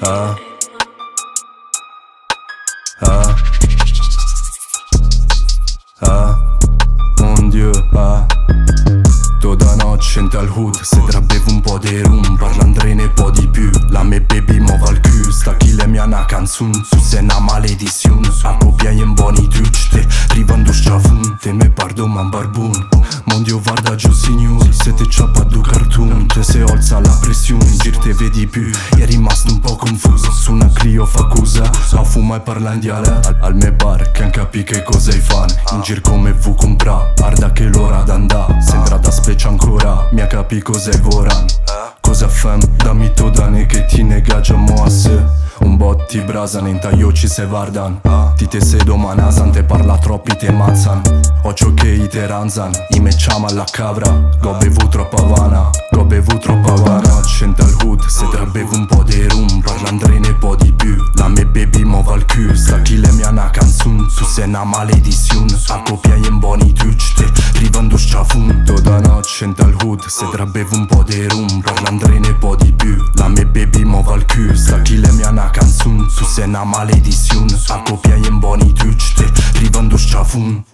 Ah. Ah. Ah. Mon Dieu, ah. Toda noce in tal hood, se bevo un po' de rum, parlandrene un po' di più. La me baby mo va al cul, sta chi le mia na canzun, su se na maledizione. A copiai in boni truci, te rivando sciafun, te me pardo man barbun. Mon Dio guarda giù signor, se te ciappa du cartoon, te se alza la pressione, in gir te vedi più, è rimasto un po' confuso. Su una Clio fa cosa, a fuma e parla in dialetto, al me bar che non capi che cosa hai fan. In gir come vu compra, guarda che l'ora d'andà, sembra da specie ancora, mi capi cosa è voran. Cosa fem, dammi todane che ti negaggiamo a se. Un bot ti brasan, in taglio ci se vardan. Ti te se domanazan, te parla troppi te mazzan. Occhio che i te ranzan, i me chiama alla cabra. Go bevu troppa vana, go bevu troppa vana. Scenta al hood, se bevu un po' de rum, parlandrene un po' di più. La me baby mo va al cul, sta chi le mia na canzun, su se na maledizione. A copiai in boni truci, te rivando sciafun. Toda noce in tal hood, se bevu un po' de rum, parlandrene un po' di più. La me baby mo va al cul, sta chi le mia na canzun, su se na maledizione. A copiai in boni truci, te rivando sciafun.